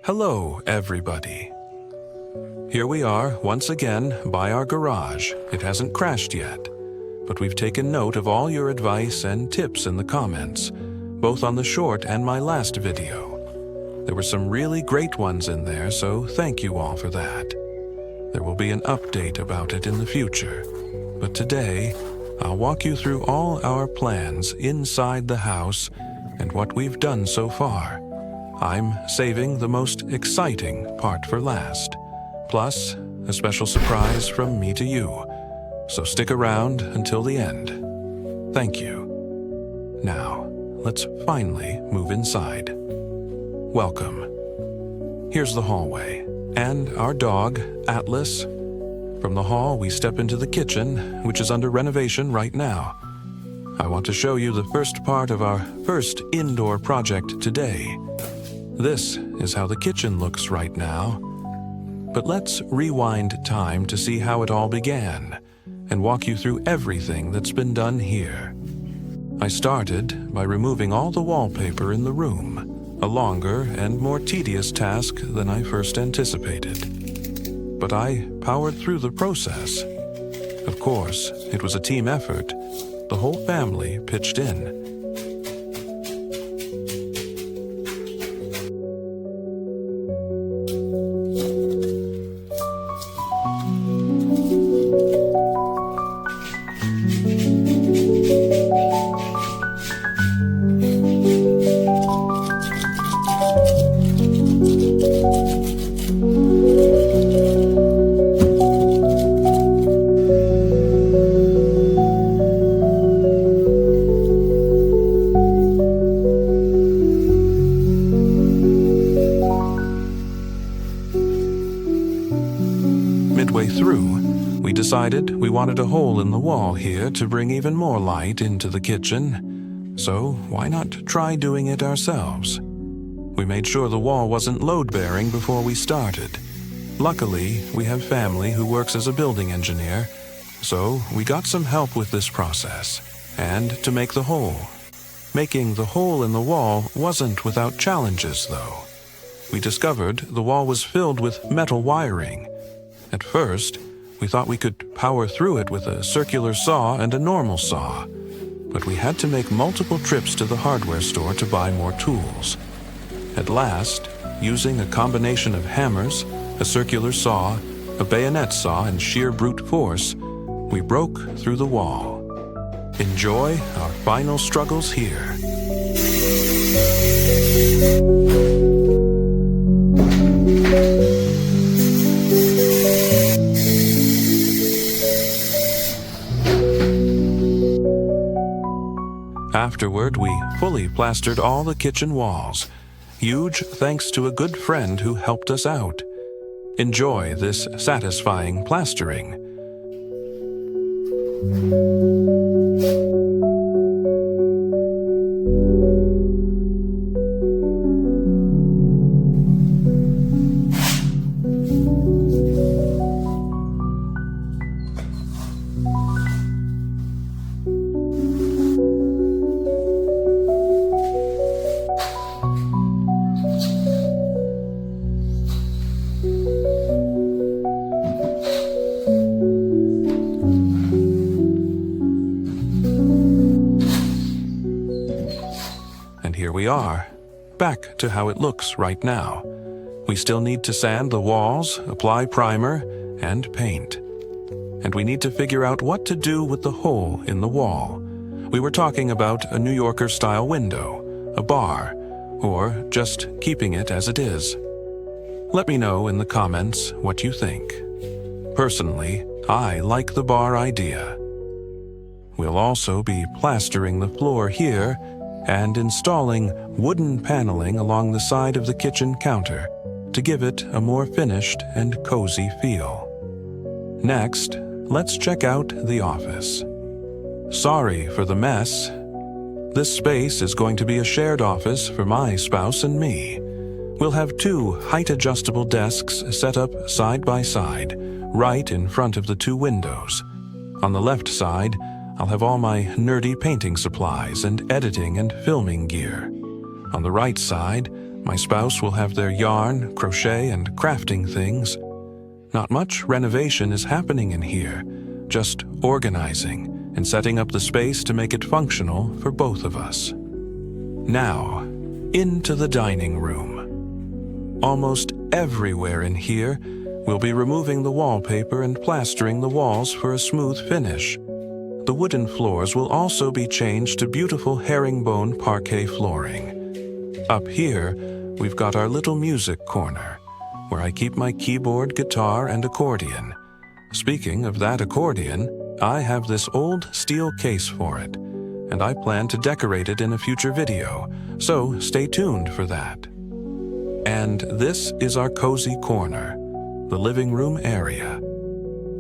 Hello, everybody. Here we are, once again, by our garage. It hasn't crashed yet, but we've taken note of all your advice and tips in the comments, both on the short and my last video. There were some really great ones in there, so thank you all for that. There will be an update about it in the future, but today, I'll walk you through all our plans inside the house and what we've done so far. I'm saving the most exciting part for last, plus a special surprise from me to you. So stick around until the end. Thank you. Now, let's finally move inside. Welcome. Here's the hallway, and our dog, Atlas. From the hall, we step into the kitchen, which is under renovation right now. I want to show you the first part of our first indoor project today. This is how the kitchen looks right now. But let's rewind time to see how it all began and walk you through everything that's been done here. I started by removing all the wallpaper in the room, a longer and more tedious task than I first anticipated. But I powered through the process. Of course, it was a team effort. The whole family pitched in. Midway through, we decided we wanted a hole in the wall here to bring even more light into the kitchen, so why not try doing it ourselves? We made sure the wall wasn't load-bearing before we started. Luckily, we have family who works as a building engineer, so we got some help with this process, and to make the hole. Making the hole in the wall wasn't without challenges, though. We discovered the wall was filled with metal wiring. At first, we thought we could power through it with a circular saw and a normal saw, but we had to make multiple trips to the hardware store to buy more tools. At last, using a combination of hammers, a circular saw, a bayonet saw, and sheer brute force, we broke through the wall. Enjoy our final struggles here. Afterward, we fully plastered all the kitchen walls. Huge thanks to a good friend who helped us out. Enjoy this satisfying plastering. Here we are, back to how it looks right now. We still need to sand the walls, apply primer, and paint. And we need to figure out what to do with the hole in the wall. We were talking about a New Yorker-style window, a bar, or just keeping it as it is. Let me know in the comments what you think. Personally, I like the bar idea. We'll also be plastering the floor here and installing wooden paneling along the side of the kitchen counter to give it a more finished and cozy feel. Next, let's check out the office. Sorry for the mess. This space is going to be a shared office for my spouse and me. We'll have 2 height-adjustable desks set up side by side, right in front of the 2 windows. On the left side, I'll have all my nerdy painting supplies and editing and filming gear. On the right side, My spouse will have their yarn, crochet, and crafting things. Not much renovation is happening in here, just organizing and setting up the space to make it functional for both of us. Now, into the dining room. Almost everywhere in here, we'll be removing the wallpaper and plastering the walls for a smooth finish. The wooden floors will also be changed to beautiful herringbone parquet flooring. Up here, we've got our little music corner, where I keep my keyboard, guitar, and accordion. Speaking of that accordion, I have this old steel case for it, and I plan to decorate it in a future video, so stay tuned for that. And this is our cozy corner, the living room area.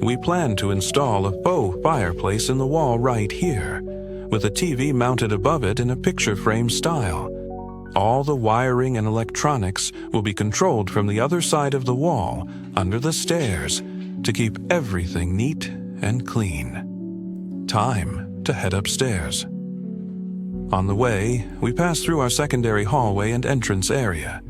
We plan to install a faux fireplace in the wall right here, with a TV mounted above it in a picture frame style. All the wiring and electronics will be controlled from the other side of the wall, under the stairs, to keep everything neat and clean. Time to head upstairs. On the way, we pass through our secondary hallway and entrance area.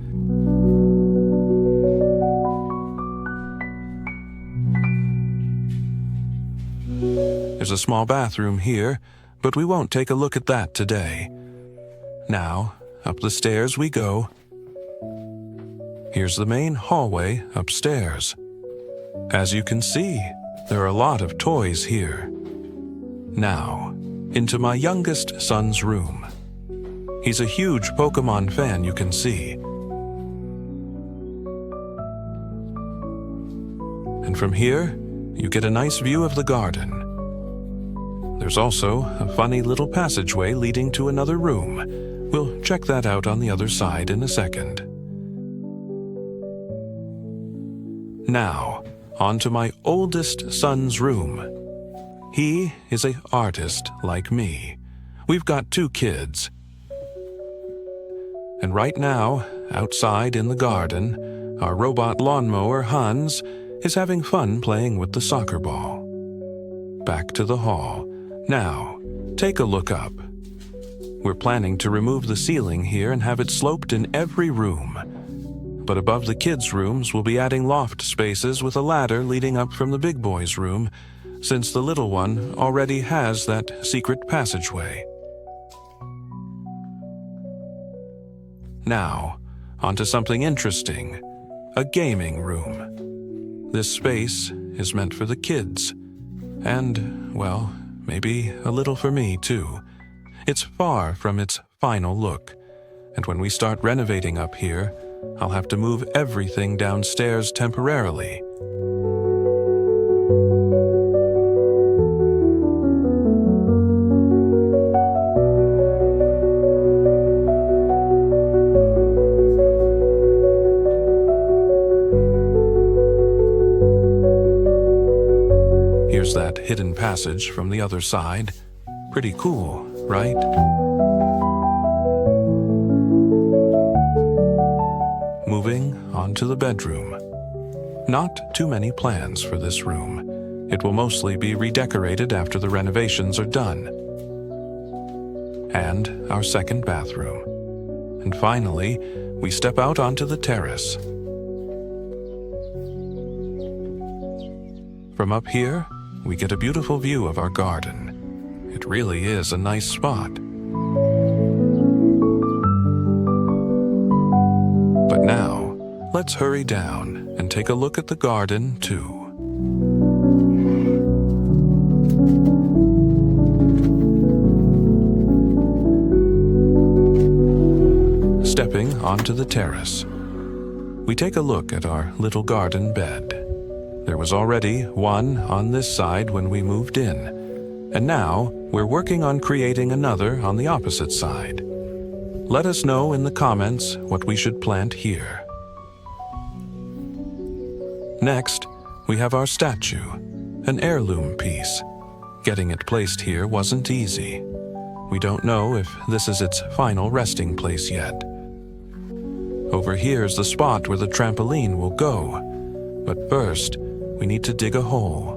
There's a small bathroom here, but we won't take a look at that today. Now, up the stairs we go. Here's the main hallway upstairs. As you can see, there are a lot of toys here. Now, into my youngest son's room. He's a huge Pokemon fan, you can see. And from here, you get a nice view of the garden. There's also a funny little passageway leading to another room. We'll check that out on the other side in a second. Now, on to my oldest son's room. He is an artist like me. We've got 2 kids. And right now, outside in the garden, our robot lawnmower, Hans, is having fun playing with the soccer ball. Back to the hall. Now, take a look up. We're planning to remove the ceiling here and have it sloped in every room. But above the kids' rooms, we'll be adding loft spaces with a ladder leading up from the big boys' room, since the little one already has that secret passageway. Now, onto something interesting, a gaming room. This space is meant for the kids, and, well, maybe a little for me too. It's far from its final look, and when we start renovating up here, I'll have to move everything downstairs temporarily. Here's that hidden passage from the other side. Pretty cool, right? Moving on to the bedroom. Not too many plans for this room. It will mostly be redecorated after the renovations are done. And our second bathroom. And finally, we step out onto the terrace. From up here, we get a beautiful view of our garden. It really is a nice spot. But now, let's hurry down and take a look at the garden too. Stepping onto the terrace, we take a look at our little garden bed. There was already one on this side when we moved in, and now we're working on creating another on the opposite side. Let us know in the comments what we should plant here. Next, we have our statue, an heirloom piece. Getting it placed here wasn't easy. We don't know if this is its final resting place yet. Over here's the spot where the trampoline will go. But first, we need to dig a hole.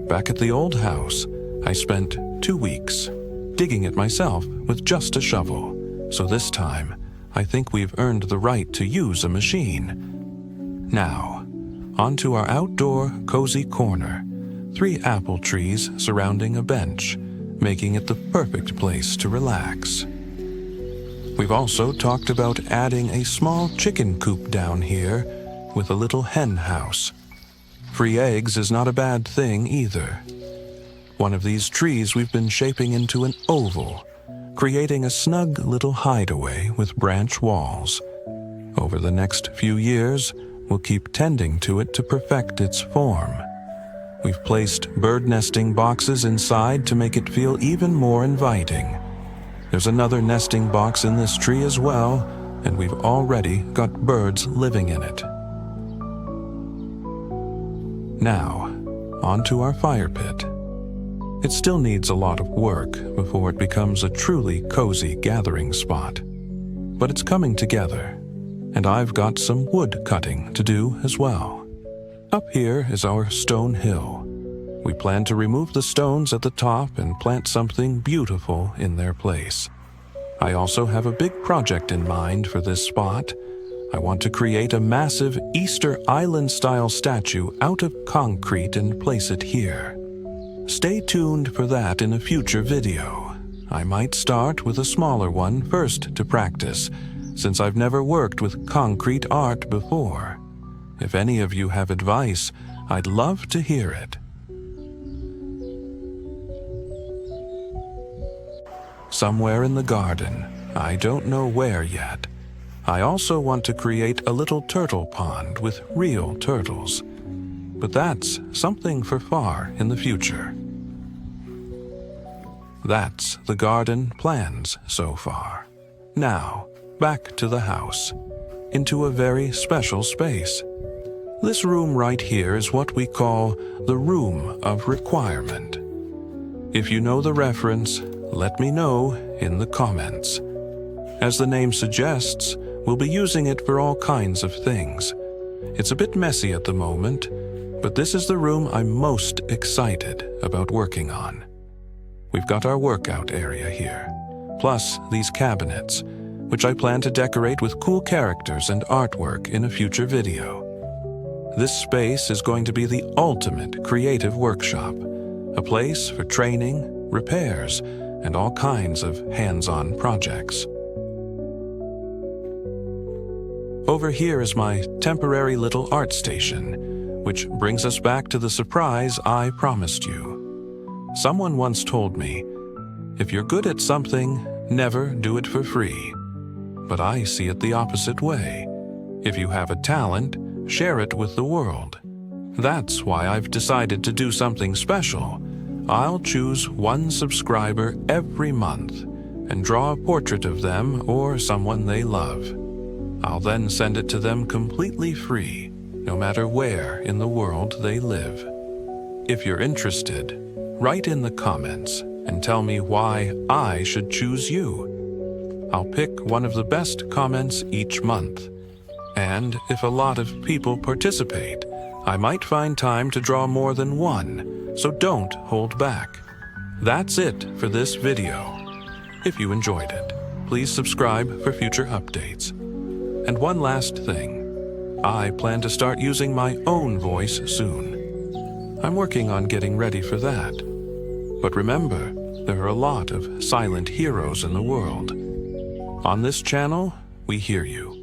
Back at the old house, I spent 2 weeks digging it myself with just a shovel. So this time, I think we've earned the right to use a machine. Now, onto our outdoor cozy corner. 3 apple trees surrounding a bench, making it the perfect place to relax. We've also talked about adding a small chicken coop down here with a little hen house. Free eggs is not a bad thing either. One of these trees we've been shaping into an oval, creating a snug little hideaway with branch walls. Over the next few years, we'll keep tending to it to perfect its form. We've placed bird nesting boxes inside to make it feel even more inviting. There's another nesting box in this tree as well, and we've already got birds living in it. Now, onto our fire pit. It still needs a lot of work before it becomes a truly cozy gathering spot. But it's coming together, and I've got some wood cutting to do as well. Up here is our stone hill. We plan to remove the stones at the top and plant something beautiful in their place. I also have a big project in mind for this spot. I want to create a massive Easter Island-style statue out of concrete and place it here. Stay tuned for that in a future video. I might start with a smaller one first to practice, since I've never worked with concrete art before. If any of you have advice, I'd love to hear it. Somewhere in the garden, I don't know where yet, I also want to create a little turtle pond with real turtles. But that's something for far in the future. That's the garden plans so far. Now, back to the house, into a very special space. This room right here is what we call the room of requirement. If you know the reference, let me know in the comments. As the name suggests, we'll be using it for all kinds of things. It's a bit messy at the moment, but this is the room I'm most excited about working on. We've got our workout area here, plus these cabinets, which I plan to decorate with cool characters and artwork in a future video. This space is going to be the ultimate creative workshop, a place for training, repairs, and all kinds of hands-on projects. Over here is my temporary little art station, which brings us back to the surprise I promised you. Someone once told me, if you're good at something, never do it for free. But I see it the opposite way. If you have a talent, share it with the world. That's why I've decided to do something special. I'll choose one subscriber every month and draw a portrait of them or someone they love. I'll then send it to them completely free, no matter where in the world they live. If you're interested, write in the comments and tell me why I should choose you. I'll pick one of the best comments each month. And if a lot of people participate, I might find time to draw more than one, so don't hold back. That's it for this video. If you enjoyed it, please subscribe for future updates. And one last thing, I plan to start using my own voice soon. I'm working on getting ready for that. But remember, there are a lot of silent heroes in the world. On this channel, we hear you.